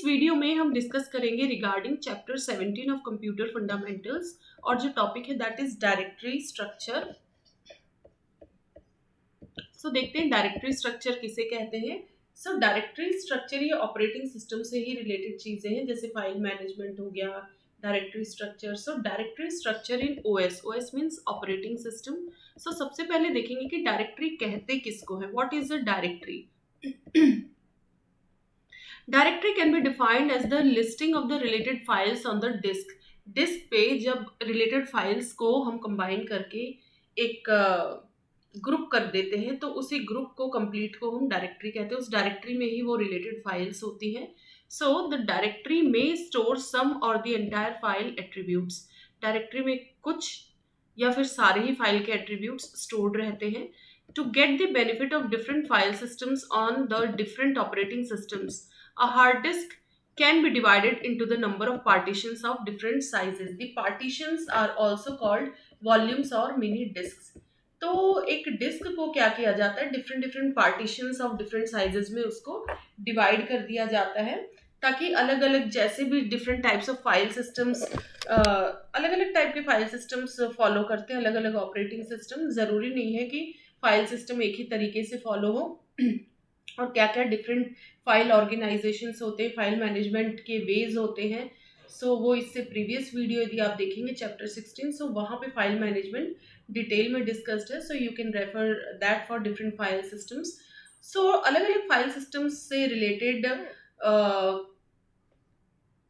Video में हम discuss करेंगे regarding chapter 17 of computer fundamentals और जो टॉपिक है दैट इज डायरेक्टरी स्ट्रक्चर। सो देखते हैं डायरेक्टरी स्ट्रक्चर किसे कहते हैं। सो डायरेक्टरी स्ट्रक्चर ये ऑपरेटिंग सिस्टम से ही रिलेटेड चीजें हैं, जैसे फाइल मैनेजमेंट हो गया, directory structure. So directory structure in OS, OS means operating system. So सबसे पहले देखेंगे कि डायरेक्टरी कहते किसको है, what is a directory. Directory can be defined as the listing of the related files on the disk. Disk पे जब related files को हम कंबाइन करके एक ग्रुप कर देते हैं तो उसी ग्रुप को कंप्लीट को हम डायरेक्टरी कहते हैं। उस डायरेक्टरी में ही वो रिलेटेड फाइल्स होती हैं। सो द डायरेक्टरी में store some or the entire file attributes. Directory में कुछ या फिर सारे ही फाइल के एट्रीब्यूट्स स्टोर्ड रहते हैं। To get the benefit of different file systems on the different operating systems, a hard disk can be divided into the number of partitions of different sizes. The partitions are also called volumes or mini disks. तो एक disc को क्या किया जाता है, different different partitions of different sizes में उसको divide कर दिया जाता है, ताकि अलग अलग जैसे भी different types of file systems अलग अलग टाइप के फाइल सिस्टम्स फॉलो करते हैं, अलग अलग ऑपरेटिंग सिस्टम। जरूरी नहीं है कि फाइल सिस्टम एक ही तरीके से फॉलो हो और क्या क्या डिफरेंट फाइल ऑर्गेनाइजेशंस होते हैं, फाइल मैनेजमेंट के वेज होते हैं। सो वो इससे प्रीवियस वीडियो यदि आप देखेंगे चैप्टर 16, सो वहाँ पे फाइल मैनेजमेंट डिटेल में डिस्कस्ड है। So you can refer that for different file systems. So अलग अलग फाइल सिस्टम्स से रिलेटेड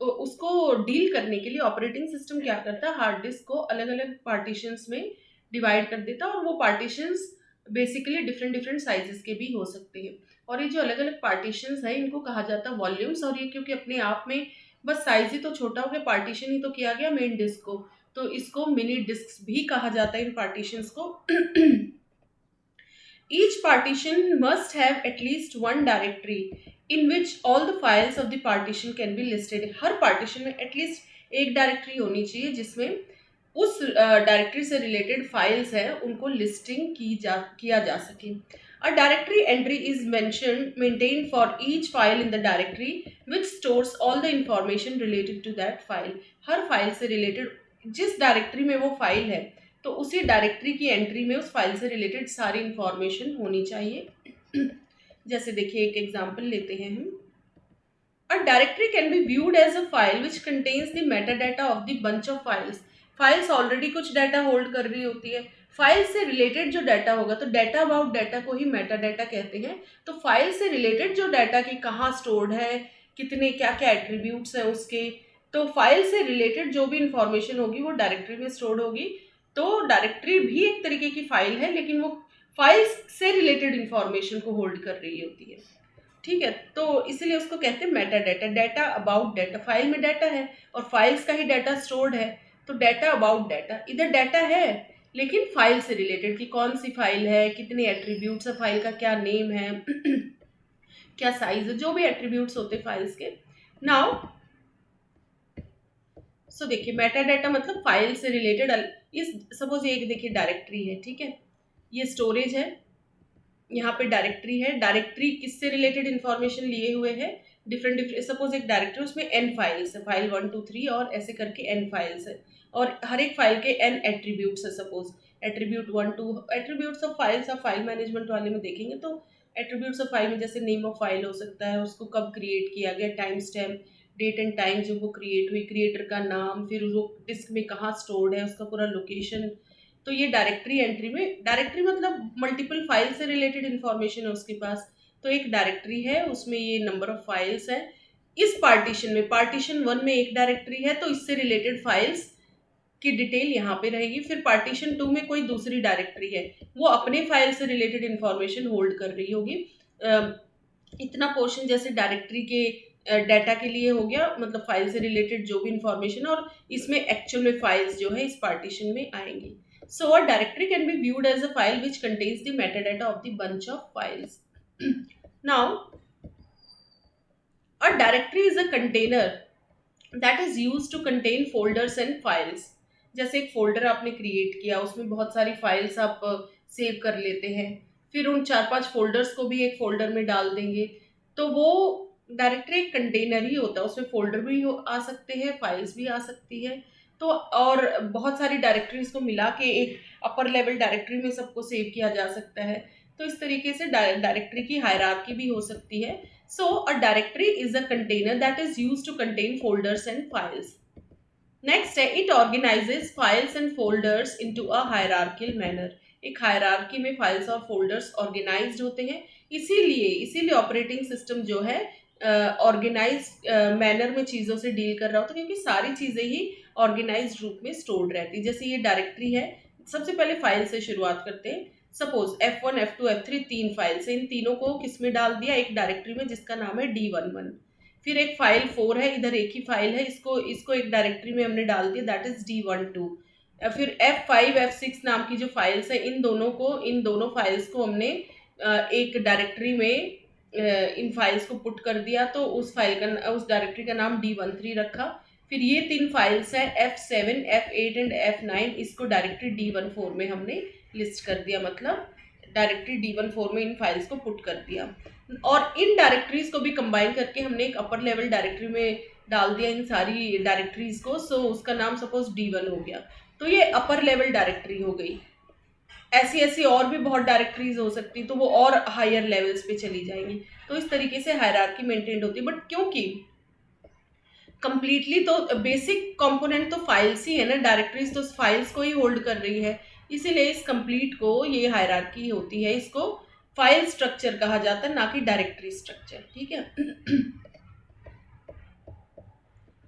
उसको डील करने के लिए ऑपरेटिंग सिस्टम क्या करता है, हार्ड डिस्क को अलग अलग पार्टीशंस में डिवाइड कर देता है, और वो partitions basically different different sizes के भी हो सकते हैं। और ये जो अलग अलग पार्टीशंस है इनको कहा जाता है वॉल्यूम्स। और ये क्योंकि अपने आप में बस साइज ही तो छोटा हो गया, पार्टीशन ही तो किया गया मेन डिस्क को, तो इसको मिनी डिस्क भी कहा जाता है इन पार्टीशंस को। Each partition must have at least one directory in which all the files of the partition can be listed. Her partition में at least एक डायरेक्टरी होनी चाहिए जिसमें उस डायरेक्टरी से रिलेटेड फाइल्स है उनको लिस्टिंग किया जा सके। A directory entry is maintained for each file in the directory which stores all the information related to that file. Her file से रिलेटेड जिस डायरेक्टरी में वो फाइल है तो उसी डायरेक्टरी की एंट्री में उस फाइल से रिलेटेड सारी इंफॉर्मेशन होनी चाहिए। जैसे देखिए एक एग्जांपल लेते हैं हम। A directory can be viewed as a file which contains the metadata of the bunch of files. Files already कुछ डाटा होल्ड कर रही होती है, फाइल से रिलेटेड जो डाटा होगा तो डाटा अबाउट डाटा को ही मेटा डाटा कहते हैं। तो फाइल से रिलेटेड जो डाटा की कहाँ स्टोर्ड है, कितने क्या क्या एट्रीब्यूट्स हैं उसके, तो फाइल से रिलेटेड जो भी इंफॉर्मेशन होगी वो डायरेक्टरी में स्टोर्ड होगी। तो डायरेक्टरी भी एक तरीके की फाइल है, लेकिन वो फाइल से रिलेटेड इंफॉर्मेशन को होल्ड कर रही होती है। ठीक है, तो इसलिए उसको कहते हैं Meta data, data about data. File में डाटा है और फाइल्स का ही डाटा स्टोर्ड है, तो डाटा अबाउट डाटा, इधर डाटा है लेकिन फाइल से रिलेटेड कि कौन सी फाइल है, कितने एट्रीब्यूट्स है, फाइल का क्या नेम है क्या साइज है, जो भी एट्रीब्यूट्स होते फाइल्स के। नाउ सो देखिए मेटा डाटा मतलब फाइल से रिलेटेड। इस सपोज एक देखिए डायरेक्टरी है, ठीक है, ये स्टोरेज है, यहाँ पे डायरेक्टरी है। डायरेक्टरी किससे रिलेटेड इंफॉर्मेशन लिए हुए है, डिफरेंट डिफरेंट। सपोज एक डायरेक्टरी उसमें n फाइल्स है, फाइल 1 2 3 और ऐसे करके n फाइल्स है, और हर एक फाइल के n एट्रीब्यूट्स है। Suppose attribute 1 2 attributes of files आप फाइल मैनेजमेंट वाले में देखेंगे तो एट्रीब्यूट्स ऑफ फाइल में जैसे नेम ऑफ फाइल हो सकता है, उसको कब क्रिएट किया गया, time stamp, date and time जब वो क्रिएट हुई, क्रिएटर का नाम, फिर वो डिस्क में कहाँ स्टोर्ड है, उसका पूरा लोकेशन। तो ये डायरेक्टरी एंट्री में, डायरेक्टरी मतलब मल्टीपल फाइल से रिलेटेड इंफॉर्मेशन है उसके पास। तो एक डायरेक्टरी है, उसमें ये नंबर ऑफ फाइल्स है। इस पार्टीशन में, पार्टीशन 1 में एक डायरेक्टरी है तो इससे रिलेटेड फाइल्स की डिटेल यहाँ पे रहेगी। फिर पार्टीशन 2 में कोई दूसरी डायरेक्टरी है, वो अपने फाइल से रिलेटेड इंफॉर्मेशन होल्ड कर रही होगी। इतना पोर्शन जैसे डायरेक्टरी के डाटा के लिए हो गया, मतलब फाइल से रिलेटेड जो भी इंफॉर्मेशन, और इसमें एक्चुअल में फाइल्स जो है इस पार्टीशन में आएंगी। So a directory can be viewed as a file which contains the metadata of the bunch of files. Now, a directory is a container that is used to contain folders and files. जैसे एक folder आपने create किया, उसमें बहुत सारी files आप save कर लेते हैं, फिर उन 4-5 फोल्डर्स को भी एक फोल्डर में डाल देंगे, तो वो डायरेक्टरी एक कंटेनर ही होता है, उसमें फोल्डर भी आ सकते हैं, फाइल्स भी आ सकती है। तो और बहुत सारी डायरेक्टरीज को मिला के एक अपर लेवल डायरेक्टरी में सबको सेव किया जा सकता है। तो इस तरीके से डायरेक्टरी की हायरार्की भी हो सकती है। So a directory is a container that is used to contain folders and files. Next है, it organises files and folders into a hierarchical manner. एक हायरार्की में फाइल्स और फोल्डर्स ऑर्गेनाइज्ड होते हैं। इसीलिए इसीलिए ऑपरेटिंग सिस्टम जो है ऑर्गेनाइज मैनर में चीज़ों से डील कर रहा होता है, क्योंकि सारी चीज़ें ही ऑर्गेनाइज्ड रूप में स्टोर्ड रहती है। जैसे ये डायरेक्टरी है, सबसे पहले फाइल से शुरुआत करते हैं। सपोज F1 F2 F3 तीन फाइल्स हैं, इन तीनों को किस में डाल दिया, एक डायरेक्टरी में जिसका नाम है D11। फिर एक फाइल 4 है, इधर एक ही फाइल है, इसको इसको एक डायरेक्टरी में हमने डाल दिया, दैट इज D12। फिर F5 F6 नाम की जो फाइल्स है, इन दोनों फाइल्स को हमने एक डायरेक्टरी में इन फाइल्स को पुट कर दिया, तो उस डायरेक्टरी का नाम D13 रखा। फिर ये तीन फाइल्स है F7 F8 एंड F9, इसको डायरेक्टरी D14 में हमने लिस्ट कर दिया, मतलब डायरेक्टरी D14 में इन फाइल्स को पुट कर दिया। और इन डायरेक्टरीज को भी कंबाइन करके हमने एक अपर लेवल डायरेक्टरी में डाल दिया इन सारी डायरेक्टरीज को। सो उसका नाम सपोज D1 हो गया, तो ये अपर लेवल डायरेक्टरी हो गई। ऐसी ऐसी और भी बहुत डायरेक्टरीज हो सकती, तो वो और हायर लेवल्स पे चली जाएंगी। तो इस तरीके से हायरार्की मेंटेन होती है। बट क्योंकि कंप्लीटली तो बेसिक कंपोनेंट तो फाइल्स ही है ना, डायरेक्टरीज तो फाइल्स को ही होल्ड कर रही है, इसीलिए इस कंप्लीट को ये हायरार्की होती है, इसको फाइल स्ट्रक्चर कहा जाता है, ना कि डायरेक्टरी स्ट्रक्चर। ठीक है।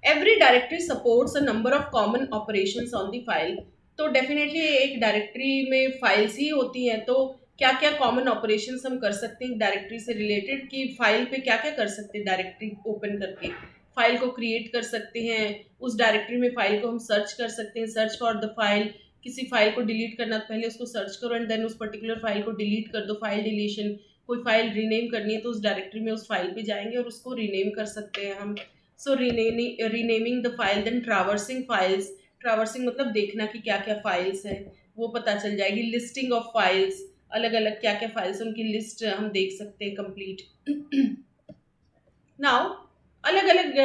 Every directory supports a number of common operations on the file. तो डेफिनेटली एक डायरेक्टरी में फाइल्स ही होती हैं, तो क्या क्या कॉमन ऑपरेशंस हम कर सकते हैं डायरेक्टरी से रिलेटेड, कि फाइल पे क्या क्या कर सकते हैं। डायरेक्टरी ओपन करके फाइल को क्रिएट कर सकते हैं, उस डायरेक्टरी में फाइल को हम सर्च कर सकते हैं, सर्च फॉर द फाइल। किसी फाइल को डिलीट करना तो पहले उसको सर्च करो एंड देन उस पर्टिकुलर फाइल को डिलीट कर दो, फाइल डिलीशन। कोई फाइल रीनेम करनी है तो उस डायरेक्टरी में उस फाइल पे जाएंगे और उसको रीनेम कर सकते हैं हम। So renaming the file, then traversing files. Traversing मतलब देखना कि क्या क्या फाइल्स हैं, वो पता चल जाएगी। लिस्टिंग ऑफ फाइल्स, अलग अलग क्या क्या फाइल्स, उनकी लिस्ट हम देख सकते हैं कंप्लीट। नाउ अलग अलग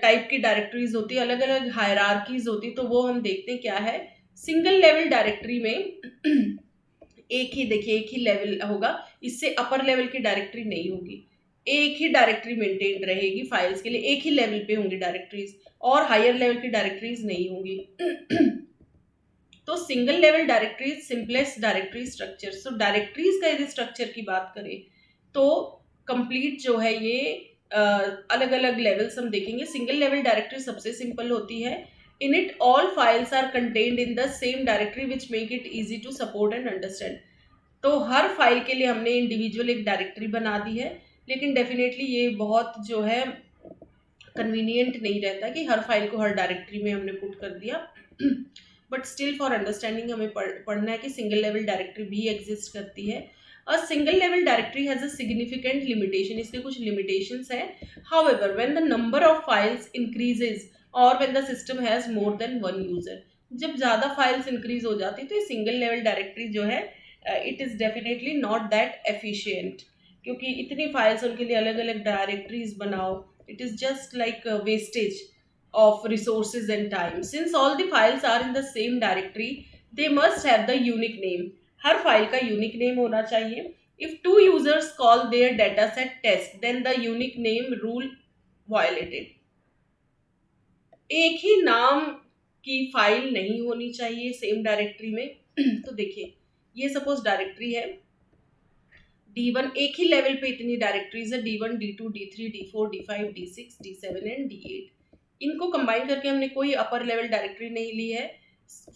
टाइप की डायरेक्टरीज होती है, अलग अलग हायरार्कीज होती है, तो वो हम देखते हैं क्या है। सिंगल लेवल डायरेक्टरी में एक ही, देखिए एक ही लेवल होगा, इससे अपर लेवल की डायरेक्टरी नहीं होगी। एक ही डायरेक्टरी मेंटेन रहेगी फाइल्स के लिए, एक ही लेवल पे होंगी डायरेक्टरीज, और हायर लेवल की डायरेक्टरीज नहीं होंगी। तो single level directories simplest directory structure. So directories का यदि स्ट्रक्चर की बात करें तो कंप्लीट जो है ये अलग अलग लेवल्स हम देखेंगे। सिंगल लेवल डायरेक्टरी सबसे सिंपल होती है। In it all files are contained in the same directory which make it easy to support and understand. तो हर फाइल के लिए हमने इंडिविजुअल एक डायरेक्टरी बना दी है, लेकिन डेफिनेटली ये बहुत जो है कन्वीनियंट नहीं रहता कि हर फाइल को हर डायरेक्टरी में हमने पुट कर दिया। बट स्टिल फॉर अंडरस्टैंडिंग हमें पढ़ना है कि सिंगल लेवल डायरेक्टरी भी एग्जिस्ट करती है। A single level directory has a significant limitation, इसके कुछ लिमिटेशंस हैं। However when the number of files increases और when the system has more than one user, जब ज़्यादा फाइल्स इंक्रीज हो जाती है तो ये सिंगल लेवल डायरेक्टरी जो है it is definitely not that efficient, क्योंकि इतनी फाइल्स उनके लिए अलग अलग डायरेक्टरीज बनाओ, it is just like a wastage of resources and time. Since all the files are in the same directory, they must have the unique name. Her file का unique name होना चाहिए। If two users call their dataset test, then the unique name rule violated. एक ही नाम की file नहीं होनी चाहिए same directory में। तो देखिए ये सपोज डायरेक्टरी है D1, एक ही लेवल पे इतनी डायरेक्टरीज है, D1 D2 D3 D4 D5 D6 D7 and D8। इनको कंबाइन करके हमने कोई अपर लेवल डायरेक्टरी नहीं ली है।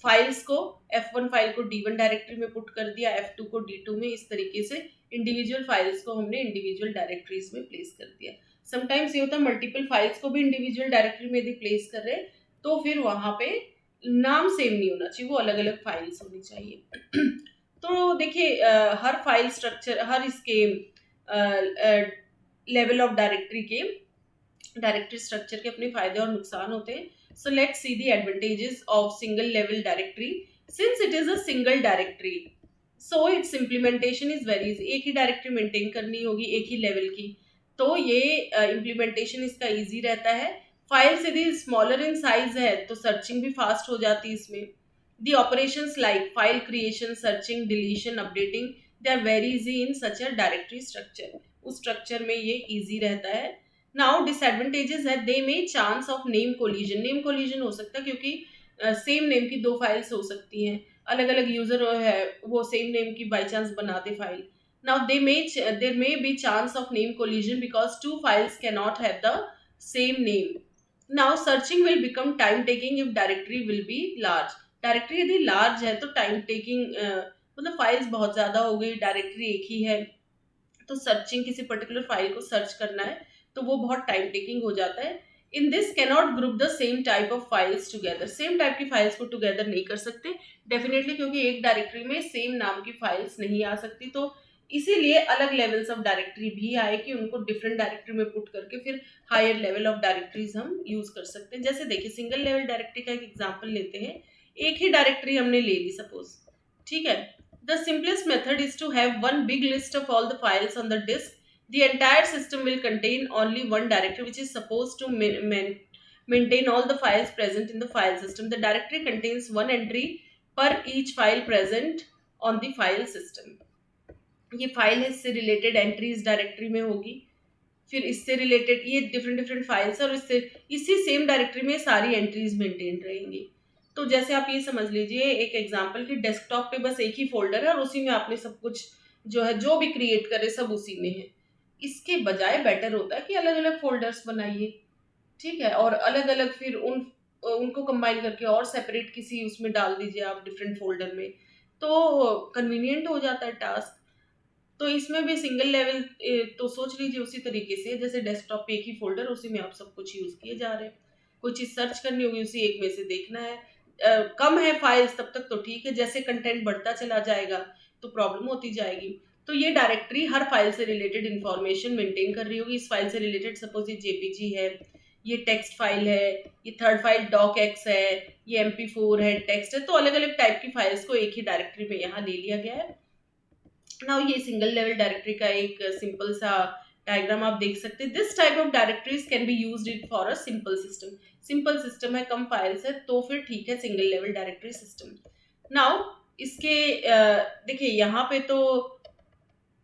फाइल्स को F1 फाइल को D1 डायरेक्टरी में पुट कर दिया, F2 को D2 में, इस तरीके से इंडिविजुअल फाइल्स को हमने इंडिविजुअल डायरेक्टरीज में प्लेस कर दिया। समटाइम्स ये होता है मल्टीपल फाइल्स को भी इंडिविजुअल डायरेक्टरी में यदि प्लेस कर रहे तो फिर वहां पे नाम सेम नहीं होना चाहिए, वो अलग अलग फाइल्स होनी चाहिए। तो देखिए हर फाइल स्ट्रक्चर, हर इसके लेवल ऑफ डायरेक्टरी के डायरेक्टरी स्ट्रक्चर के अपने फायदे और नुकसान होते हैं। So let's see the advantages of single level directory. Since it is a single directory so it's implementation is very easy. एक ही डायरेक्टरी मेंटेन करनी होगी एक ही लेवल की, तो ये इम्प्लीमेंटेशन इसका ईजी रहता है। फाइल्स यदि स्मॉलर इन साइज है तो सर्चिंग भी फास्ट हो जाती है इसमें। The operations like file creation, searching, deletion, updating, they are very easy in such a directory structure. उस स्ट्रक्चर में ये इजी रहता है। नाउ डिसएडवांटेजेस है, they may chance of name collision. Name collision हो सकता है क्योंकि सेम नेम की दो फाइल्स हो सकती हैं, अलग अलग यूजर है वो सेम नेम की बाई चांस बनाते file. Now there may be chance of name collision because two files cannot have the same name. Now searching will become time taking if directory will be large. Directory यदि large है तो time taking मतलब files बहुत ज्यादा हो गई, directory एक ही है, तो सर्चिंग किसी पर्टिकुलर फाइल को सर्च करना है तो वो बहुत टाइम टेकिंग हो जाता है। In this cannot group the same type of files together. Same type की फाइल्स को टुगेदर नहीं कर सकते डेफिनेटली, क्योंकि एक डायरेक्टरी में सेम नाम की फाइल्स नहीं आ सकती। तो इसीलिए अलग लेवल्स ऑफ डायरेक्टरी भी आए कि उनको डिफरेंट डायरेक्टरी में पुट करके फिर हायर लेवल ऑफ डायरेक्टरीज हम यूज कर सकते हैं। जैसे देखिए सिंगल लेवल डायरेक्टरी का एक एग्जांपल लेते हैं। एक ही डायरेक्टरी हमने ले ली सपोज, ठीक है। The simplest method is to have one big list of all the files on the disk. The entire system will contain only one directory which is supposed to maintain all the files present in the file system. The directory contains one entry per each file present on the file system. ये file है, इससे related entry इस directory में होगी, फिर इससे related ये different different files और इससे इसी सेम डायरेक्टरी में सारी एंट्रीज मेंटेन रहेंगी। तो जैसे आप ये समझ लीजिए एक एग्जांपल कि डेस्कटॉप पे बस एक ही फोल्डर है और उसी में आपने सब कुछ जो है जो भी क्रिएट करे सब उसी में है। इसके बजाय बेटर होता है कि अलग अलग फोल्डर्स बनाइए, ठीक है, और अलग अलग फिर उनको कंबाइन करके और सेपरेट किसी उसमें डाल दीजिए आप डिफरेंट फोल्डर में, तो कन्वीनियंट हो जाता है टास्क। तो इसमें भी सिंगल लेवल तो सोच लीजिए उसी तरीके से जैसे डेस्कटॉप पे एक ही फोल्डर उसी में आप सब कुछ यूज किए जा रहे हैं। कोई चीज सर्च करनी होगी उसी एक में से देखना है। कम है फाइल्स तब तक तो ठीक है, जैसे कंटेंट बढ़ता चला जाएगा तो प्रॉब्लम होती जाएगी। तो ये डायरेक्टरी हर फाइल से रिलेटेड इंफॉर्मेशन मेंटेन कर रही होगी। इस फाइल से रिलेटेड सपोज ये जेपीजी है, ये टेक्स्ट फाइल है, ये थर्ड फाइल डॉक एक्स है, ये MP4 है, टेक्स्ट है, तो अलग अलग टाइप की फाइल्स को एक ही डायरेक्टरी में यहाँ ले लिया गया है। नाउ ये सिंगल लेवल डायरेक्टरी का एक सिंपल सा डायग्राम आप देख सकते हैं। This type of directories can be used it for a simple system. Simple system है, कम फाइल्स है, तो फिर ठीक है single level directory system. Now इसके देखिए यहाँ पे तो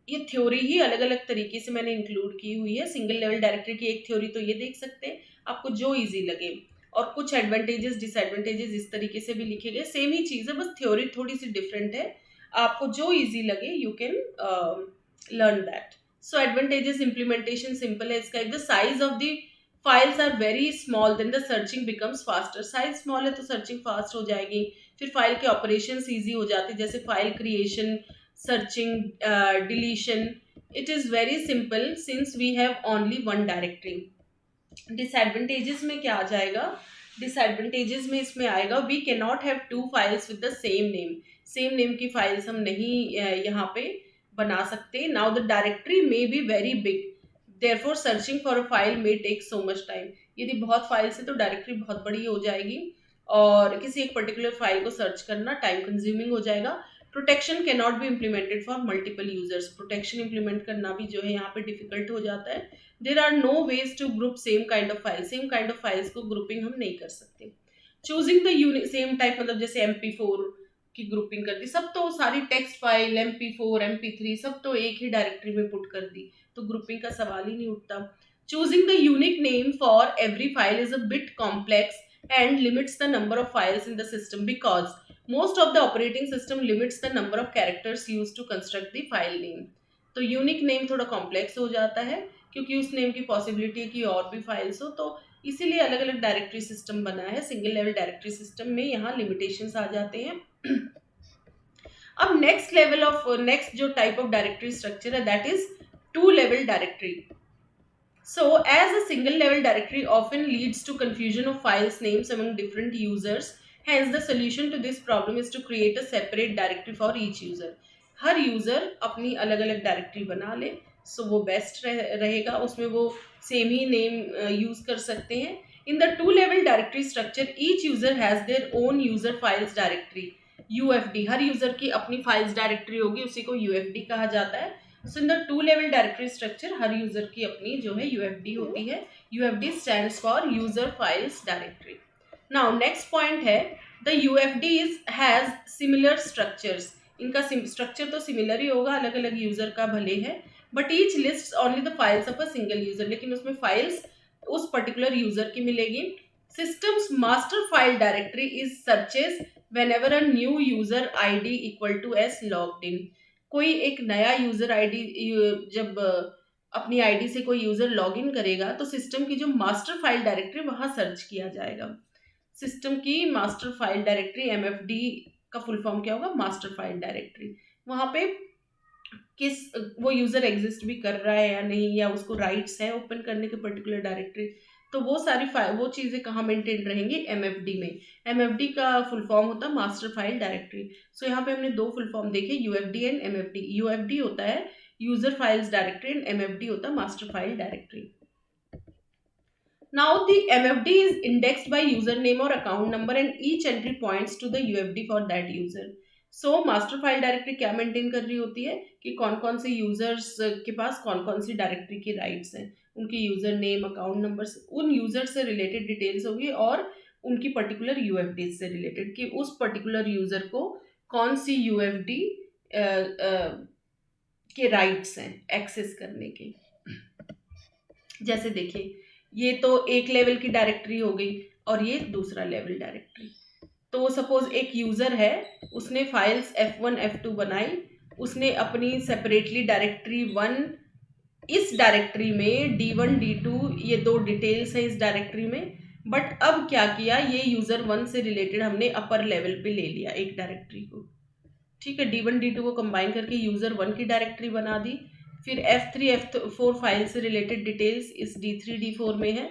ये थ्योरी ही अलग अलग तरीके से मैंने इंक्लूड की हुई है। सिंगल लेवल डायरेक्टरी की एक थ्योरी तो ये देख सकते हैं, आपको जो इजी लगे, और कुछ एडवांटेजेस डिसएडवांटेजेस इस तरीके से भी लिखे गए। सेम ही चीज़ है, बस थ्योरी थोड़ी सी डिफरेंट है। आपको जो इजी लगे you can learn that. So advantages, implementation simple है इसका। If the size of the files are very small then the searching becomes faster. Size small है तो सर्चिंग फास्ट हो जाएगी, फिर फाइल के ऑपरेशंस इजी हो जाते हैं जैसे file creation, searching, deletion. It is very simple since we have only one directory. Disadvantages में क्या आ जाएगा, डिसएडवांटेजेस में इसमें आएगा we can not have two files with the same name. Same name की फाइल्स हम नहीं यहाँ पे बना सकते। Now the directory may be very big, therefore searching for a file may take so much time. यदि बहुत फाइल्स है तो डायरेक्टरी बहुत बड़ी हो जाएगी और किसी एक पर्टिकुलर फाइल को सर्च करना टाइम कंज्यूमिंग हो जाएगा। Protection can not be implemented for multiple users. Protection implement करना भी जो है यहाँ पे डिफिकल्ट हो जाता है। There are no ways to group same kind of file. Same kind of files को ग्रुपिंग हम नहीं कर सकते। चूजिंग द सेम टाइप, मतलब जैसे MP4 की ग्रुपिंग कर दी, सब तो सारी टेक्स्ट फाइल MP4 MP3 सब तो एक ही डायरेक्टरी में पुट कर दी, तो ग्रुपिंग का सवाल ही नहीं उठता। Choosing the unique name for every file is a bit complex and limits the number of files in the system because most of the operating system limits the number of characters used to construct the file name. तो unique name थोड़ा complex हो जाता है क्योंकि उस name की possibility है कि और भी फाइल्स हो, तो इसीलिए अलग अलग डायरेक्टरी सिस्टम बना है। सिंगल लेवल डायरेक्टरी सिस्टम में यहाँ लिमिटेशंस आ जाते हैं। अब नेक्स्ट जो टाइप ऑफ डायरेक्टरी स्ट्रक्चर है that is two level directory. So, as a single level directory often leads to confusion of files names among different users, hence the solution to this problem is to create a separate directory for each user. Her user अपनी अलग अलग directory बना ले, सो वो best रहेगा, उसमें वो same ही name use कर सकते हैं। इन the two level directory structure each user has their own user files directory UFD। Her user की अपनी फाइल्स डायरेक्टरी होगी, उसी को UFD कहा जाता है। So in the two level directory structure हर यूजर की अपनी जो है यूएफडी होती है. UFD stands for user files directory. Now next point है the UFD is has similar structures. इनका स्ट्रक्चर तो सिमिलर ही होगा अलग अलग यूजर का भले है, but each list only the files of a single user. लेकिन उसमें फाइल्स उस पर्टिकुलर यूजर की मिलेगी. System's master file directory is searches whenever a new user id equal to s logged in. कोई एक नया यूजर आईडी जब अपनी आईडी से कोई यूजर लॉग इन करेगा तो सिस्टम की जो मास्टर फाइल डायरेक्टरी वहां सर्च किया जाएगा. सिस्टम की मास्टर फाइल डायरेक्टरी एमएफडी का फुल फॉर्म क्या होगा? Master file directory. वहां पे किस वो यूजर एग्जिस्ट भी कर रहा है या नहीं, या उसको राइट्स है ओपन करने के पर्टिकुलर डायरेक्टरी, तो वो सारी वो चीजें कहाँ मेंटेन रहेंगी? एमएफडी में. एमएफडी का फुल फॉर्म होता है मास्टर फाइल डायरेक्टरी. सो यहाँ पे हमने दो फुल फॉर्म देखे, यूएफडी एंड एमएफडी. यूएफडी होता है user files directory and MFD होता है master file directory. Now the MFD is indexed by username or account number and each entry points to the UFD for that user. So master file directory क्या maintain कर रही होती है कि कौन कौन से यूजर्स के पास कौन कौन सी डायरेक्टरी की राइट्स हैं, उनकी यूजर नेम अकाउंट नंबर, उन यूजर से रिलेटेड डिटेल्स होगी और उनकी पर्टिकुलर यूएफडी से रिलेटेड कि उस पर्टिकुलर यूजर को कौन सी यूएफडी के राइट्स हैं एक्सेस करने के. जैसे देखिए ये तो एक लेवल की डायरेक्टरी हो गई और ये दूसरा लेवल डायरेक्टरी. तो सपोज एक यूजर है, उसने फाइल्स F1 F2 बनाई, उसने अपनी सेपरेटली डायरेक्टरी 1, इस डायरेक्टरी में D1 D2 ये दो डिटेल्स है इस डायरेक्टरी में. बट अब क्या किया, ये यूजर 1 से रिलेटेड हमने अपर लेवल पे ले लिया एक डायरेक्टरी को. ठीक है, D1 D2 को कंबाइन करके यूजर 1 की डायरेक्टरी बना दी. फिर F3 F4 फाइल से रिलेटेड डिटेल्स इस D3 D4 में है,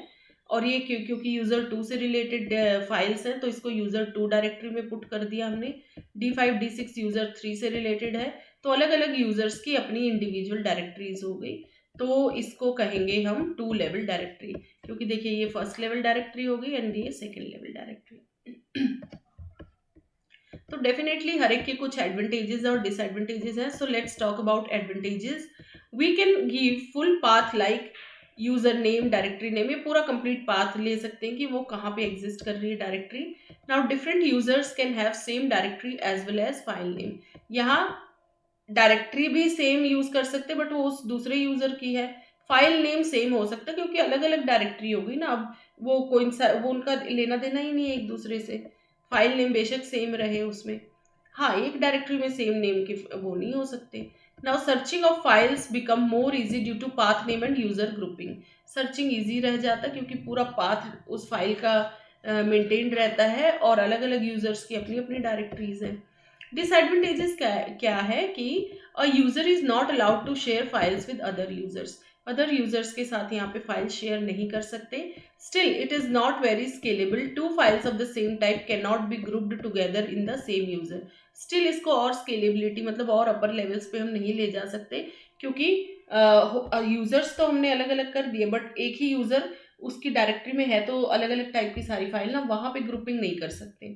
और ये क्योंकि यूजर 2 से रिलेटेड फाइल्स हैं तो इसको यूजर 2 डायरेक्टरी में पुट कर दिया हमने. D5 D6 यूजर 3 से रिलेटेड है, तो अलग अलग यूजर्स की अपनी इंडिविजुअल डायरेक्टरीज हो गई. तो इसको कहेंगे हम टू लेवल डायरेक्टरी, क्योंकि देखिए ये फर्स्ट लेवल डायरेक्टरी हो गई एंड ये सेकेंड लेवल डायरेक्टरी. तो डेफिनेटली हर एक के कुछ एडवांटेजेस और डिसएडवांटेजेस हैं. So let's talk about advantages. We can give full path like user name, directory name, ये पूरा कंप्लीट पाथ ले सकते हैं कि वो कहाँ पे एग्जिस्ट कर रही है directory. Now different users can have same directory as well as file name. यहाँ डायरेक्टरी भी सेम यूज कर सकते बट वो उस दूसरे यूजर की है. फाइल नेम सेम हो सकता है क्योंकि अलग अलग डायरेक्टरी होगी ना, अब वो वो उनका लेना देना ही नहीं है एक दूसरे से. फाइल नेम बेशक सेम रहे उसमें, हाँ एक डायरेक्टरी में सेम नेम के वो नहीं हो सकते. Now searching of files become more easy due to path name and user grouping. Searching easy रह जाता क्योंकि पूरा पाथ उस फाइल का मेंटेन रहता है और अलग अलग यूजर्स की अपनी अपनी डायरेक्टरीज हैं. डिसएडवांटेजेस क्या है कि a user is not allowed to share files with other users. Other users के साथ यहाँ पे फाइल शेयर नहीं कर सकते. Still it is not very scalable. Two files of the same type can not be grouped together in the same user. Still इसको और scalability मतलब और अपर लेवल्स पे हम नहीं ले जा सकते क्योंकि यूजर्स तो हमने अलग अलग कर दिए बट एक ही यूजर उसकी डायरेक्टरी में है तो अलग अलग टाइप की सारी फाइल ना वहाँ पे ग्रुपिंग नहीं कर सकते.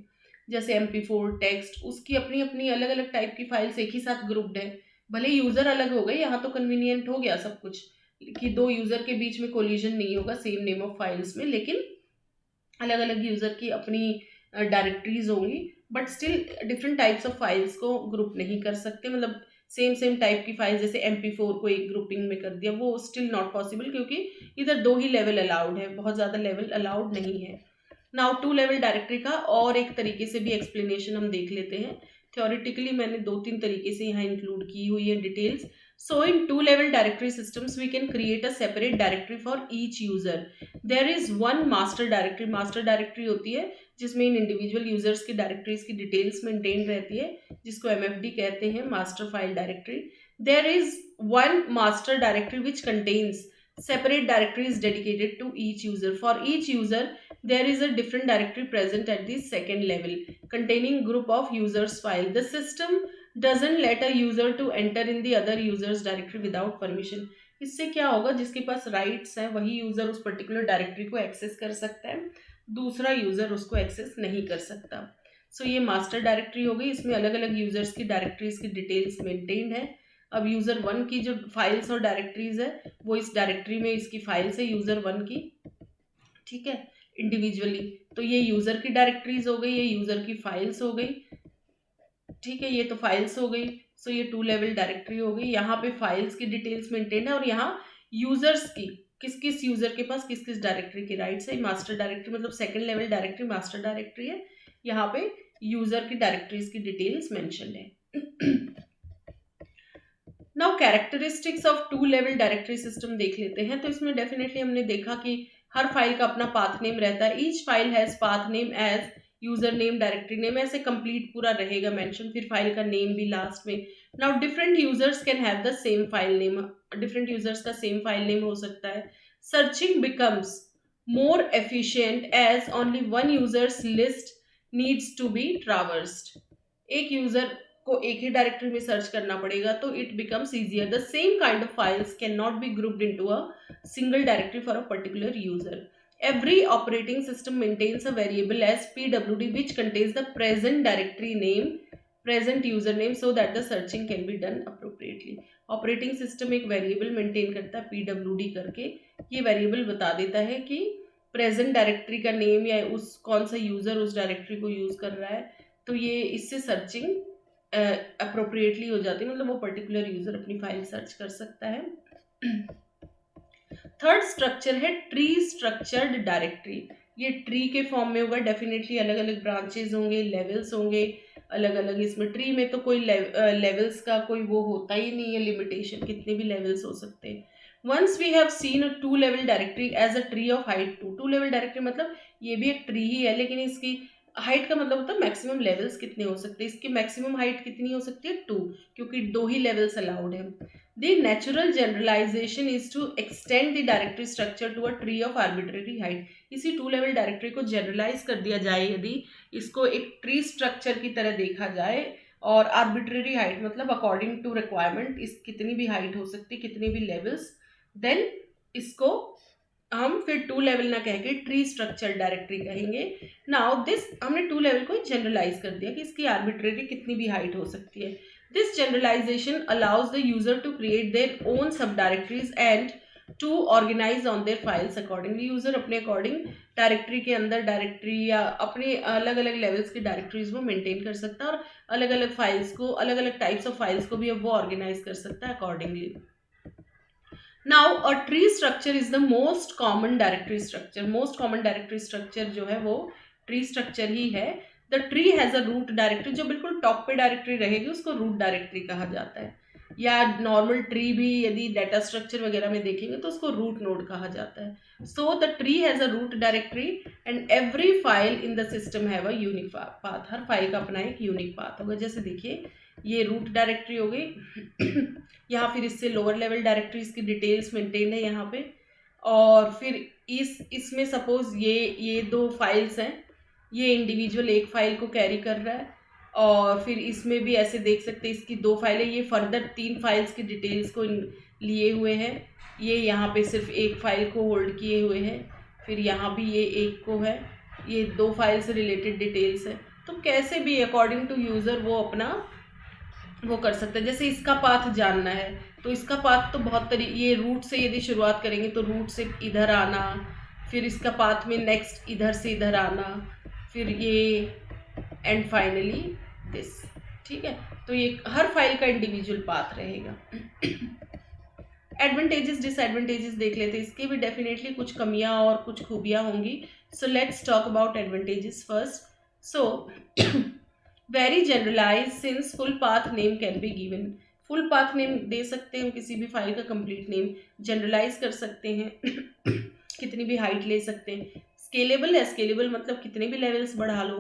जैसे MP4 टेक्स्ट, उसकी अपनी अपनी अलग अलग टाइप की फाइल्स एक ही साथ ग्रुप्ड है, भले यूजर अलग हो गए, यहाँ तो कन्वीनियंट हो गया सब कुछ कि दो यूजर के बीच में कोलिजन नहीं होगा सेम नेम ऑफ फाइल्स में, लेकिन अलग अलग यूजर की अपनी डायरेक्टरीज होंगी but still different types of files को ग्रुप नहीं कर सकते. मतलब सेम टाइप की फाइल जैसे MP4 को एक ग्रुपिंग में कर दिया, वो स्टिल नॉट पॉसिबल क्योंकि इधर दो ही लेवल अलाउड है, बहुत ज़्यादा लेवल अलाउड नहीं है. नाउ टू लेवल डायरेक्टरी का और एक तरीके से भी एक्सप्लेनेशन हम देख लेते हैं. थ्योरेटिकली मैंने 2-3 तरीके से यहाँ इंक्लूड की हुई है details. So in two level directory systems we can create a separate directory for each user. There is one master directory. master directory होती है जिसमें इन इंडिविजुअल यूजर्स की डायरेक्टरीज की डिटेल्स मेंटेन रहती है जिसको MFD कहते हैं, master file directory. There is one master directory which contains separate directories dedicated to each user. For each user there is a different directory present at the second level containing group of users file. The system doesn't let a user to enter in the other users directory without permission. इससे क्या होगा, जिसके पास rights हैं वही user उस particular directory को access कर सकता है, दूसरा यूजर उसको एक्सेस नहीं कर सकता. सो ये मास्टर डायरेक्टरी हो गई, इसमें अलग अलग यूजर्स की डायरेक्टरीज की डिटेल्स मेंटेन्ड है. अब यूजर 1 की जो फाइल्स और डायरेक्टरीज है वो इस डायरेक्टरी में इसकी फाइल्स है यूजर 1 की, ठीक है, इंडिविजुअली। तो ये यूजर की डायरेक्टरीज हो गई, ये यूजर की फाइल्स हो गई, ठीक है, ये तो फाइल्स हो गई। सो ये 2 लेवल डायरेक्टरी हो गई। यहाँ पे फाइल्स की डिटेल्स मेंटेन है और यहाँ यूजर्स की किस किस यूजर के पास किस किस डायरेक्टरी के राइट्स है। मास्टर डायरेक्टरी मतलब second level directory master directory है। यहाँ पे यूजर की डायरेक्टरीज की डिटेल्स मेंशन है। Now characteristics of 2 level directory system देख लेते हैं। तो इसमें डेफिनेटली हमने देखा कि हर फाइल का अपना पाथ नेम रहता है। Each file has path name as user name directory name, ऐसे कंप्लीट पूरा रहेगा मेंशन, फिर फाइल का नेम भी लास्ट में। Now different users can have the same file name, different users का सेम फाइल नेम हो सकता है। Searching becomes more efficient as only one user's list needs to be traversed. एक user को एक ही डायरेक्टरी में सर्च करना पड़ेगा, तो it becomes easier. The same kind of files can not be grouped into a single directory for a particular user. Every operating system maintains a variable as pwd which contains the present directory name, present username so that the searching can be done appropriately. Operating system एक variable maintain करता है pwd करके। ये variable बता देता है कि present directory का नेम या उस कौन सा यूजर उस डायरेक्टरी को यूज कर रहा है, तो ये इससे सर्चिंग अप्रोप्रिएटली हो जाती है, मतलब वो पर्टिकुलर यूजर अपनी फाइल सर्च कर सकता है। थर्ड स्ट्रक्चर है ट्री स्ट्रक्चर्ड डायरेक्टरी। ये ट्री के फॉर्म में होगा, डेफिनेटली अलग अलग ब्रांचेस होंगे, लेवल्स होंगे अलग अलग। इसमें ट्री में तो कोई लेवल्स का कोई वो होता ही नहीं है लिमिटेशन, कितने भी लेवल्स हो सकते हैं। Once we have seen a 2 level directory as a tree of height 2। 2 level directory मतलब ये भी एक ट्री ही है, लेकिन इसकी हाइट का मतलब होता है मैक्सिमम लेवल्स कितने हो सकते हैं। इसकी मैक्सिमम हाइट कितनी हो सकती है 2, क्योंकि 2 ही लेवल्स अलाउड है। The natural generalization is to extend the directory structure to a tree of arbitrary height. इसी 2 लेवल डायरेक्टरी को जनरलाइज कर दिया जाए, यदि इसको एक ट्री स्ट्रक्चर की तरह देखा जाए, और आर्बिट्रेरी हाइट मतलब अकॉर्डिंग टू रिक्वायरमेंट इस कितनी भी हाइट हो सकती, कितने भी लेवल्स, देन इसको हम फिर 2 लेवल ना कह के ट्री स्ट्रक्चर डायरेक्टरी कहेंगे। नाउ दिस हमने 2 लेवल को जनरलाइज कर दिया कि इसकी आर्बिट्रेरी कितनी भी हाइट हो सकती है। This generalization allows the user to create their own subdirectories and to organize on their files accordingly. User अपने अकॉर्डिंग डायरेक्टरी के अंदर डायरेक्टरी या अपने अलग अलग लेवल्स की डायरेक्टरीज वो मेंटेन कर सकता है, और अलग अलग फाइल्स को, अलग अलग टाइप्स ऑफ फाइल्स को भी अब वो ऑर्गेनाइज कर सकता है accordingly. Now a tree structure is the most common directory structure. Most common directory structure जो है वो ट्री स्ट्रक्चर ही है। The tree has a root directory, जो बिल्कुल टॉप पे डायरेक्टरी रहेगी उसको रूट डायरेक्टरी कहा जाता है, या नॉर्मल ट्री भी यदि डाटा स्ट्रक्चर वगैरह में देखेंगे तो उसको रूट नोड कहा जाता है। So the tree has a root directory and every file in the system have a unique path. हर फाइल का अपना एक यूनिक पाथ होगा। जैसे देखिए ये रूट डायरेक्टरी हो गई, यहाँ फिर इससे लोअर लेवल डायरेक्टरीज की डिटेल्स मेंटेन है यहाँ पे, और फिर इसमें सपोज ये 2 फाइल्स हैं, ये इंडिविजुअल एक फाइल को कैरी कर रहा है, और फिर इसमें भी ऐसे देख सकते हैं इसकी 2 फाइलें, ये फर्दर 3 फाइल्स की डिटेल्स को लिए हुए हैं। ये यहाँ पे सिर्फ एक फाइल को होल्ड किए हुए हैं, फिर यहाँ भी ये एक को है, ये 2 फाइल से रिलेटेड डिटेल्स है। तो कैसे भी अकॉर्डिंग टू यूज़र वो अपना वो कर सकते हैं। जैसे इसका पाथ जानना है तो इसका पाथ तो बहुत ये रूट से यदि शुरुआत करेंगे तो रूट से इधर आना, फिर इसका पाथ में नेक्स्ट इधर से इधर आना, फिर ये एंड फाइनली दिस, ठीक है। तो ये हर फाइल का इंडिविजुअल पाथ रहेगा। एडवांटेजेस डिसएडवांटेजेस देख लेते हैं। इसके भी डेफिनेटली कुछ कमियां और कुछ खूबियां होंगी। So let's talk about advantages first. So very generalize since full path name can be given. Full path name दे सकते हैं हम, किसी भी फाइल का कंप्लीट नेम जनरलाइज कर सकते हैं, कितनी भी हाइट ले सकते हैं। स्केलेबल है, स्केलेबल मतलब कितने भी लेवल्स बढ़ा लो।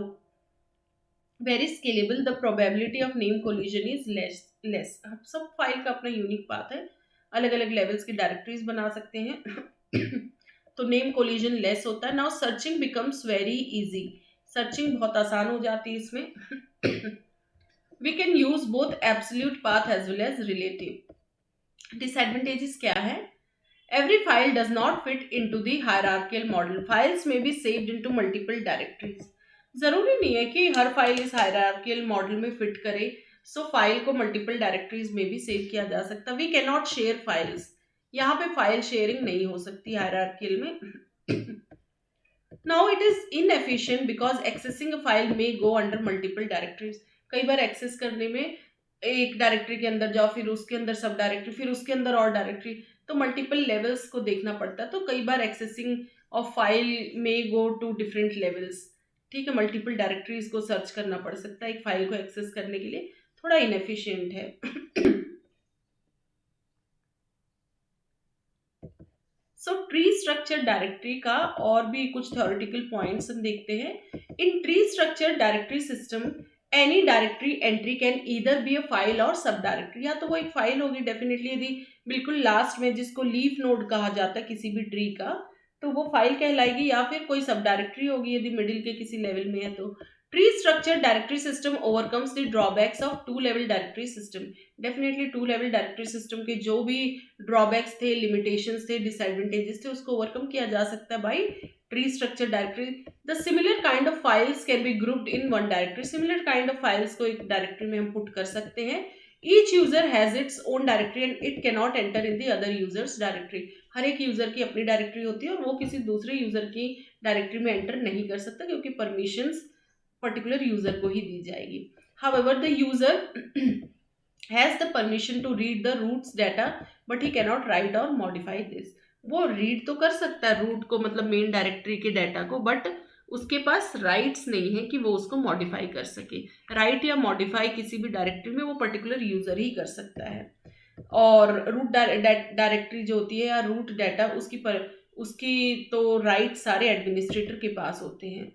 Very scalable, the probability of name collision is less. सब फाइल का अपना यूनिक पाथ है, अलग अलग लेवल्स की डायरेक्टरीज बना सकते हैं तो नेम कोलिजन लेस होता है। Now searching becomes very easy, searching बहुत आसान हो जाती है इसमें। We can use both absolute path as well as relative. Disadvantages क्या है? Every file does not fit into the hierarchical model. Files may be saved into multiple directories. जरूरी नहीं है कि हर फाइल इस हायरार्कियल मॉडल में फिट करे। सो फाइल को मल्टीपल डायरेक्टरीज में भी सेव किया जा सकता है। We can not share files, यहाँ पे फाइल शेयरिंग नहीं हो सकती हायरार्कियल में। Now it is inefficient because accessing a file may go under multiple directories. कई बार एक्सेस करने में एक डायरेक्टरी के अंदर जाओ, फिर उसके अंदर सब डायरेक्टरी, फिर उसके अंदर और डायरेक्टरी, तो मल्टीपल लेवल्स को देखना पड़ता है। तो कई बार accessing of file may go to different levels, ठीक है, मल्टीपल डायरेक्टरीज को सर्च करना पड़ सकता है एक फाइल को एक्सेस करने के लिए, थोड़ा इनएफिशिएंट है। सो ट्री स्ट्रक्चर डायरेक्टरी का और भी कुछ थ्योरेटिकल पॉइंट्स हम देखते हैं। इन tree structure directory system any directory entry can either be a file or sub directory, या तो वो एक फाइल होगी डेफिनेटली, यदि बिल्कुल लास्ट में जिसको लीफ नोड कहा जाता है किसी भी ट्री का, तो वो फाइल कहलाएगी, या फिर कोई सब डायरेक्टरी होगी यदि मिडिल के किसी लेवल में है तो। Tree structure directory system overcomes the drawbacks of two level directory system. Definitely two level directory system के जो भी ड्रॉबैक्स थे, लिमिटेशंस थे, डिसएडवांटेजेस थे, उसको ओवरकम किया जा सकता है by tree structure directory. The similar kind of files can be grouped in one directory. Similar kind of files को एक डायरेक्टरी में हम पुट कर सकते हैं। Each user has its own directory and it can not enter in the other user's directory. हर एक user की अपनी डायरेक्टरी होती है और वो किसी दूसरे यूजर की डायरेक्टरी में एंटर नहीं कर सकता, क्योंकि परमिशंस पर्टिकुलर यूजर को ही दी जाएगी। However the user has the permission to read the root's data but he cannot write or modify this। वो रीड तो कर सकता है रूट को, मतलब मेन डायरेक्टरी के डाटा को, बट उसके पास राइट्स नहीं है कि वो उसको मॉडिफाई कर सके। राइट या मॉडिफाई किसी भी डायरेक्टरी में वो पर्टिकुलर यूजर ही कर सकता है। और रूट डायरेक्टरी जो होती है या रूट डाटा, उसकी तो राइट सारे एडमिनिस्ट्रेटर के पास होते हैं।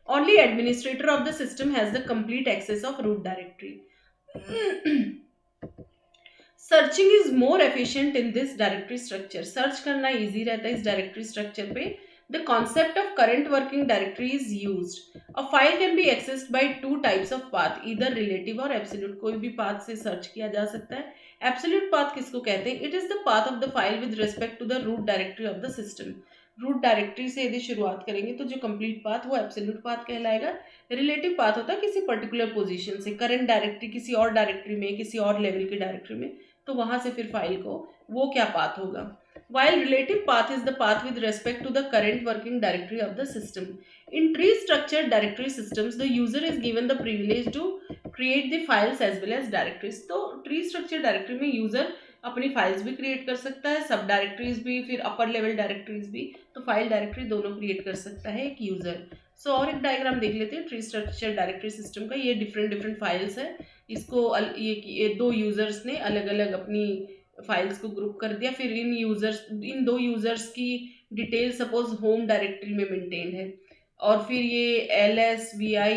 Only administrator of the system has the complete access of root directory. Searching is more efficient in this directory structure. Search करना इजी रहता है इस डायरेक्टरी स्ट्रक्चर पे। The concept of current working directory is used. A file can be accessed by two types of path, इधर relative और absolute. कोई भी path से सर्च किया जा सकता है। एब्सोल्यूट पाथ किसको कहते हैं? It is the path of the file with respect to the root directory of the system. Root directory से यदि शुरुआत करेंगे तो जो कंप्लीट पाथ वो एब्सोल्यूट पाथ कहलाएगा। रिलेटिव पाथ होता है किसी पर्टिकुलर पोजीशन से, करंट डायरेक्टरी किसी और डायरेक्टरी में, किसी और लेवल की डायरेक्टरी में, तो वहां से फिर फाइल को वो क्या पाथ होगा। while relative path is the path with respect to the current working directory of the system. In tree structured directory systems, the user is given the privilege to create the files as well as directories. तो tree structured directory में user अपनी files भी create कर सकता है, सब directories भी, फिर अपर लेवल डायरेक्टरीज भी, तो फाइल डायरेक्टरी दोनों क्रिएट कर सकता है एक यूजर। सो और एक डायग्राम देख लेते हैं ट्री स्ट्रक्चर डायरेक्टरी सिस्टम का। ये डिफरेंट डिफरेंट फाइल्स है, इसको ये दो यूजर्स ने अलग अलग अपनी फाइल्स को ग्रुप कर दिया। फिर इन दो यूजर्स की डिटेल सपोज होम डायरेक्टरी में मेंटेन है, और फिर ये LSVI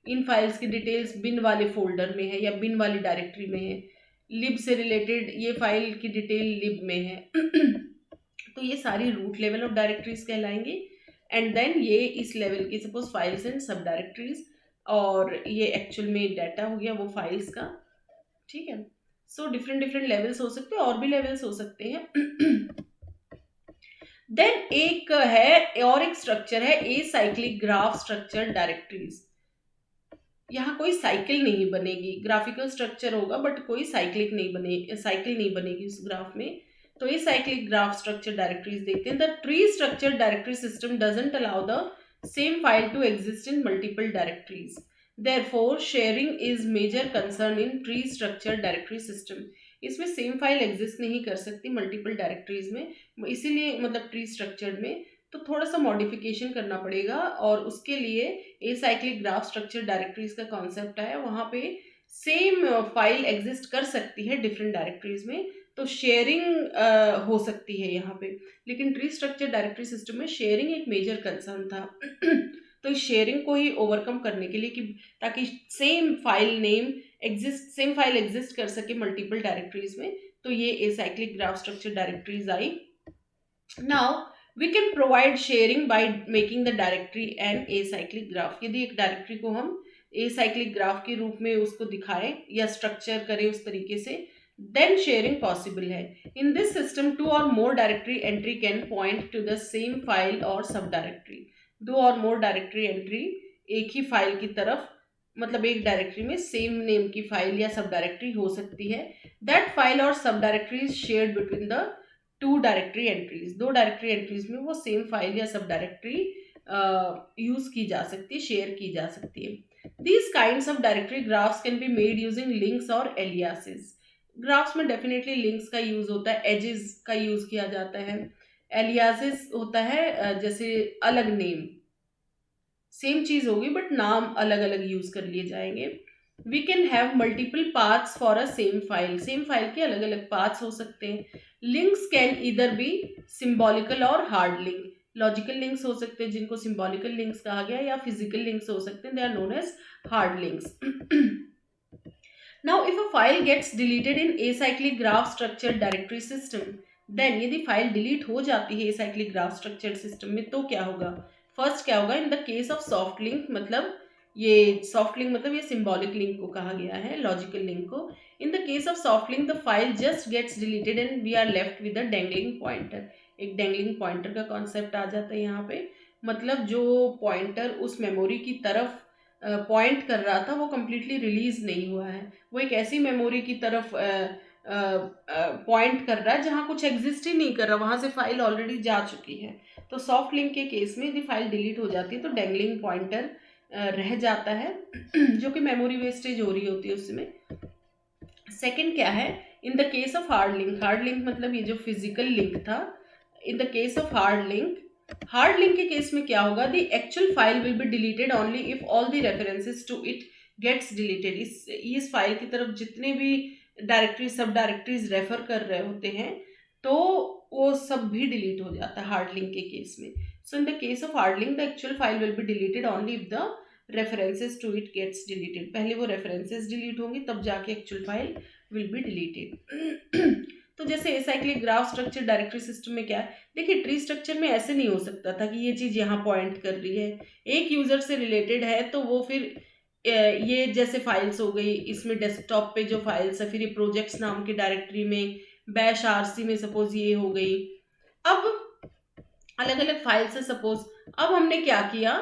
इन फाइल्स की डिटेल्स बिन वाले फोल्डर में है या बिन वाली डायरेक्टरी में है। लिब से रिलेटेड ये फाइल की डिटेल लिब में है। तो ये सारी रूट लेवल ऑफ डायरेक्टरीज कहलाएंगे। एंड देन ये इस लेवल की suppose files and sub directories, और ये एक्चुअल में डाटा हो गया वो फाइल्स का, ठीक है। सो डिफरेंट डिफरेंट लेवल्स हो सकते हैं, और भी लेवल्स हो सकते हैं। देन एक है और एक स्ट्रक्चर है एसाइक्लिक ग्राफ स्ट्रक्चर डायरेक्टरीज। यहाँ कोई साइकिल नहीं बनेगी, ग्राफिकल स्ट्रक्चर होगा बट कोई साइकिल नहीं बनेगी उस ग्राफ में। तो ये साइक्लिक ग्राफ स्ट्रक्चर डायरेक्टरीज देखते हैं। The tree structure directory system doesn't allow the same file to exist in multiple directories, therefore sharing is major concern in tree structure directory system. इसमें same file exist नहीं कर सकती multiple directories में, इसीलिए मतलब tree structure में तो थोड़ा सा मॉडिफिकेशन करना पड़ेगा, और उसके लिए एसाइक्लिक ग्राफ स्ट्रक्चर डायरेक्टरीज का कॉन्सेप्ट है। वहाँ पे सेम फाइल एग्जिस्ट कर सकती है डिफरेंट डायरेक्टरीज में, तो शेयरिंग हो सकती है यहाँ पे। लेकिन ट्री स्ट्रक्चर डायरेक्टरी सिस्टम में शेयरिंग एक मेजर कंसर्न था। तो इस शेयरिंग को ही ओवरकम करने के लिए कि ताकि सेम फाइल एग्जिस्ट कर सके मल्टीपल डायरेक्टरीज में, तो ये एसाइक्लिक ग्राफ स्ट्रक्चर डायरेक्टरीज आई। Now we can provide sharing by making the directory and acyclic graph. यदि एक डायरेक्टरी को हम एसाइक्लिक ग्राफ के रूप में उसको दिखाएं या स्ट्रक्चर करें उस तरीके से, देन शेयरिंग पॉसिबल है। In this system two or more directory entry can point to the same file or sub directory. दो और मोर डायरेक्टरी एंट्री एक ही फाइल की तरफ मतलब एक डायरेक्टरी में सेम नेम की फाइल या सब डायरेक्टरी हो सकती है। That file or sub directory is shared between the two directory entries. दो डायरेक्टरी एंट्रीज में वो सेम फाइल या सब डायरेक्टरी यूज की जा सकती है, शेयर की जा सकती है। These kinds of directory graphs can be made using links और एलियासेस। ग्राफ्स में डेफिनेटली लिंक्स का यूज होता है, एजेस का यूज किया जाता है। एलियासेस होता है जैसे अलग नेम, सेम चीज होगी बट नाम अलग अलग यूज कर लिए जाएंगे। We can have multiple paths for a same file के अलग अलग पाथ्स हो सकते हैं। लिंक्स कैन इधर बी सिंबॉलिकल और हार्ड लिंक। लॉजिकल लिंक्स हो सकते हैं जिनको सिंबॉलिकल लिंक्स कहा गया, या फिजिकल लिंक्स हो सकते हैं, they are known as hard links. Now if a file gets deleted in acyclic graph structure directory system, then यदि फाइल डिलीट हो जाती है एसाइक्लिक ग्राफ स्ट्रक्चर सिस्टम में तो क्या होगा? फर्स्ट क्या होगा? इन the case of soft link, मतलब ये सॉफ्ट लिंक मतलब ये सिंबॉलिक लिंक को कहा गया है, लॉजिकल लिंक को। In the case of soft link the file just gets deleted and we are left with a dangling pointer. एक डैंगलिंग पॉइंटर का कॉन्सेप्ट आ जाता है यहाँ पे। मतलब जो पॉइंटर उस मेमोरी की तरफ पॉइंट कर रहा था वो कम्प्लीटली रिलीज नहीं हुआ है, वो एक ऐसी मेमोरी की तरफ पॉइंट कर रहा है जहाँ कुछ एग्जिस्ट ही नहीं कर रहा, वहां से फाइल ऑलरेडी जा चुकी है। तो सॉफ्ट लिंक के केस में यदि फाइल डिलीट हो जाती है तो डैंगलिंग पॉइंटर रह जाता है जो कि मेमोरी वेस्टेज हो रही होती है उसमें। सेकंड क्या है? In the case of hard link, hard link मतलब ये जो फिजिकल लिंक था, in the case of hard link के केस में क्या होगा? The actual file will be deleted only if all the references to it gets deleted. इस file की तरफ जितने भी डायरेक्टरी सब डायरेक्टरीज रेफर कर रहे होते हैं तो वो सब भी डिलीट हो जाता है हार्ड लिंक के केस में। So in the case of hard link the actual file will be deleted only if the references to it gets deleted. पहले वो रेफरेंसेस डिलीट होंगी तब जाके actual file will be deleted. तो जैसे acyclic graph structure directory system में क्या है, देखिए ट्री स्ट्रक्चर में ऐसे नहीं हो सकता था कि ये चीज यहाँ पॉइंट कर रही है, एक यूजर से रिलेटेड है तो वो फिर ये जैसे फाइल्स हो गई, इसमें डेस्कटॉप पे जो फाइल्स है, फिर ये प्रोजेक्ट्स नाम की डायरेक्टरी में, बैश आरसी में सपोज ये हो गई। अब अलग अलग फाइल्स है सपोज, अब हमने क्या किया,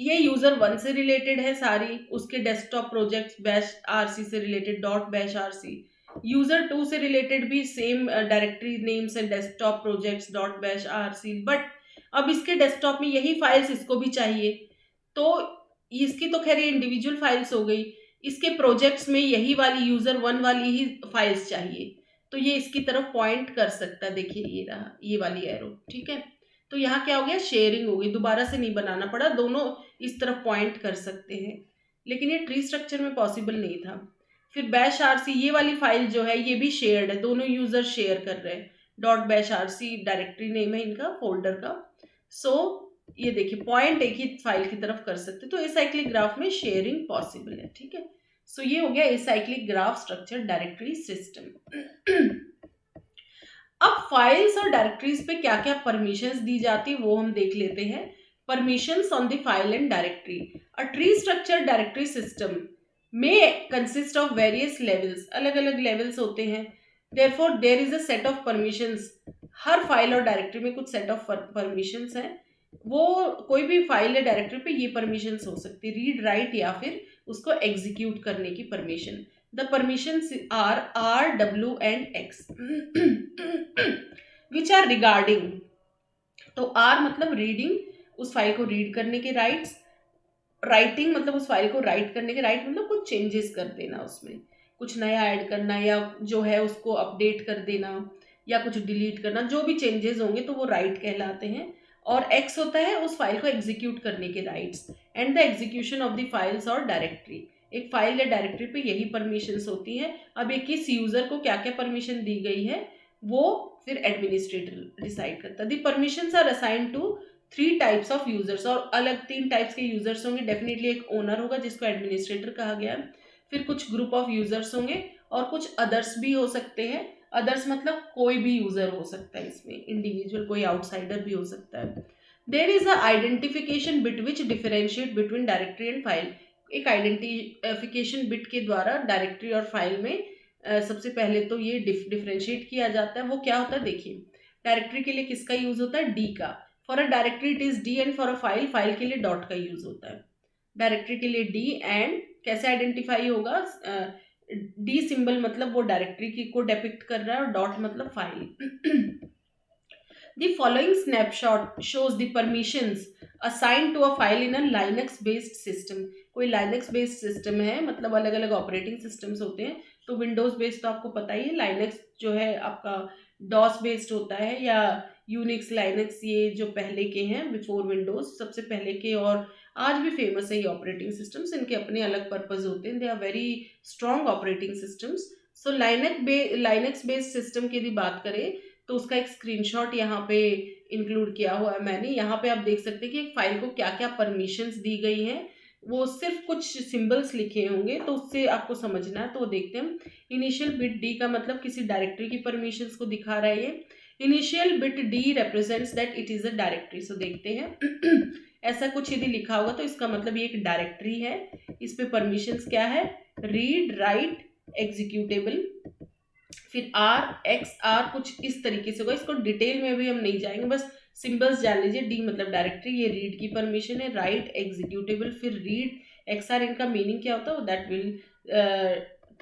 ये यूजर 1 से रिलेटेड है सारी, उसके डेस्कटॉप प्रोजेक्ट्स बैश आरसी से related dot bash RC. User 2 से रिलेटेड भी same directory names and desktop projects dot bash RC, but अब इसके डेस्कटॉप में यही फाइल्स इसको भी चाहिए, तो इसकी तो खैर ये इंडिविजुअल फाइल्स हो गई, इसके प्रोजेक्ट्स में यही वाली यूजर 1 वाली ही फाइल्स चाहिए, तो ये इसकी तरफ पॉइंट कर सकता है। देखिए ये रहा ये वाली एरो, ठीक है। तो यहाँ क्या हो गया? शेयरिंग हो गई, दोबारा से नहीं बनाना पड़ा, दोनों इस तरफ पॉइंट कर सकते हैं, लेकिन ये ट्री स्ट्रक्चर में पॉसिबल नहीं था। फिर बैश आरसी ये वाली फाइल जो है ये भी शेयर्ड है, दोनों यूजर शेयर कर रहे हैं, dot bash RC directory name है इनका फोल्डर का। सो ये देखिए पॉइंट एक ही फाइल की तरफ कर सकते, तो एसाइक्लिक ग्राफ में शेयरिंग पॉसिबल है, ठीक है। सो ये हो गया acyclic graph structure directory system. अब फाइल्स और डायरेक्टरीज पे क्या क्या परमिशंस दी जाती है वो हम देख लेते हैं। Permissions on the file and directory. A tree structure directory system में कंसिस्ट ऑफ वेरियस लेवल्स, अलग अलग लेवल्स होते हैं। Therefore there is a set of permissions. हर फाइल और डायरेक्टरी में कुछ सेट ऑफ परमिशंस हैं, वो कोई भी फाइल या डायरेक्टरी पे ये परमिशंस हो सकती है, रीड राइट या फिर उसको एग्जीक्यूट करने की permission. The permissions are R, W and X which are regarding। तो R मतलब रीडिंग, उस फाइल को रीड करने के राइट्स, राइटिंग मतलब उस फाइल को राइट करने के राइट, मतलब कुछ चेंजेस कर देना, उसमें कुछ नया ऐड करना या जो है उसको अपडेट कर देना या कुछ डिलीट करना, जो भी चेंजेस होंगे तो वो राइट कहलाते हैं। और एक्स होता है उस फाइल को एग्जीक्यूट करने के rights and the execution of the files और डायरेक्टरी। एक फाइल या डायरेक्टरी पे यही परमिशंस होती हैं। अब एक किस यूजर को क्या क्या परमिशन दी गई है वो फिर एडमिनिस्ट्रेटर डिसाइड करता है। The permissions are assigned to 3 types of users, और अलग 3 टाइप्स के यूजर्स होंगे। डेफिनेटली एक ओनर होगा जिसको एडमिनिस्ट्रेटर कहा गया है, फिर कुछ ग्रुप ऑफ यूजर्स होंगे और कुछ अदर्स भी हो सकते हैं। अदर्स मतलब कोई भी यूजर हो सकता है, इसमें इंडिविजुअल कोई आउटसाइडर भी हो सकता है। There is a identification bit which differentiate between directory and file. एक आइडेंटिफिकेशन बिट के द्वारा डायरेक्टरी और फाइल में सबसे पहले तो ये डिफरेंशिएट किया जाता है। वो क्या होता है देखिए, डायरेक्टरी के लिए किसका यूज होता है? डी का। For a directory it is D and for a file, file के लिए डॉट का यूज होता है। डायरेक्टरी के लिए डी, एंड कैसे आइडेंटिफाई होगा, डी सिंबल मतलब वो डायरेक्टरी की को डिपिक्ट कर रहा है और डॉट मतलब file. The following snapshot shows the permissions assigned to a file in a Linux based system. कोई Linux based system है, मतलब अलग अलग ऑपरेटिंग सिस्टम्स होते हैं, तो विंडोज बेस्ड तो आपको पता ही है, लाइनक्स जो है आपका डॉस बेस्ड होता है, या यूनिक्स लाइनक्स ये जो पहले के हैं बिफोर विंडोज, सबसे पहले के और आज भी फेमस है ये ऑपरेटिंग सिस्टम्स। इनके अपने अलग पर्पज होते हैं, they are very strong operating systems. So Linux based system की यदि बात करें तो उसका एक स्क्रीनशॉट यहाँ पे इंक्लूड किया हुआ है मैंने। यहाँ पे आप देख सकते हैं कि एक फाइल को क्या क्या परमिशंस दी गई हैं, वो सिर्फ कुछ सिंबल्स लिखे होंगे तो उससे आपको समझना है, तो वो देखते हैं। इनिशियल बिट डी का मतलब किसी डायरेक्टरी की परमिशंस को दिखा रहा है ये। Initial bit D represents that it is a directory. So देखते हैं ऐसा कुछ यदि लिखा होगा तो इसका मतलब ये एक डायरेक्टरी है। इस पे परमिशंस क्या है, रीड राइट एग्जीक्यूटेबल, फिर आर एक्स आर कुछ इस तरीके से होगा। इसको डिटेल में भी हम नहीं जाएंगे, बस सिंबल्स जान लीजिए। डी मतलब डायरेक्टरी, ये रीड की परमिशन है, राइट एग्जीक्यूटेबल, फिर रीड एक्स आर, इनका मीनिंग क्या होता है that will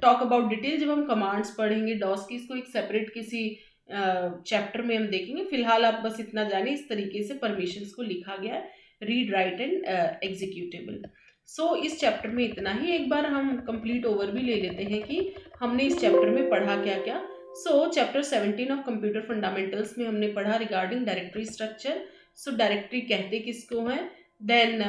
talk about detail जब हम कमांड्स पढ़ेंगे डॉस की। इसको एक सेपरेट किसी चैप्टर में हम देखेंगे। फिलहाल आप बस इतना जाने, इस तरीके से परमिशंस को लिखा गया है, रीड राइट एंड एग्जीक्यूटेबल। सो इस चैप्टर में इतना ही। एक बार हम कंप्लीट ओवरव्यू ले लेते हैं कि हमने इस चैप्टर में पढ़ा क्या क्या। सो चैप्टर 17 ऑफ कंप्यूटर फंडामेंटल्स में हमने पढ़ा regarding directory structure. So directory कहते किसको हैं, देन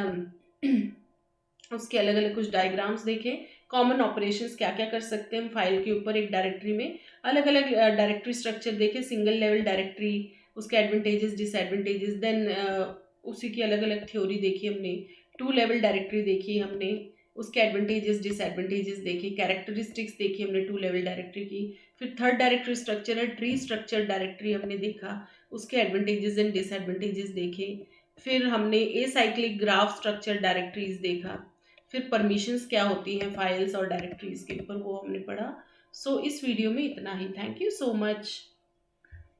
उसके अलग अलग कुछ डायग्राम्स देखें, कॉमन ऑपरेशंस क्या क्या कर सकते हैं हम फाइल के ऊपर एक डायरेक्टरी में, अलग अलग डायरेक्टरी स्ट्रक्चर देखें, सिंगल लेवल डायरेक्टरी, उसके एडवांटेजेस डिसएडवांटेजेस, देन उसी की अलग अलग थ्योरी देखी हमने। टू लेवल डायरेक्टरी देखी हमने, उसके एडवांटेजेस डिसएडवांटेजेस देखे, कैरेक्टरिस्टिक्स देखी हमने टू लेवल डायरेक्टरी की। फिर थर्ड डायरेक्टरी स्ट्रक्चर है ट्री स्ट्रक्चर डायरेक्टरी, हमने देखा उसके एडवांटेजेस एंड डिसएडवांटेजेस देखे। फिर हमने एसाइक्लिक ग्राफ स्ट्रक्चर डायरेक्टरीज देखा। फिर परमिशंस क्या होती हैं फाइल्स और डायरेक्टरीज के ऊपर, वो हमने पढ़ा। सो इस वीडियो में इतना ही। Thank you so much.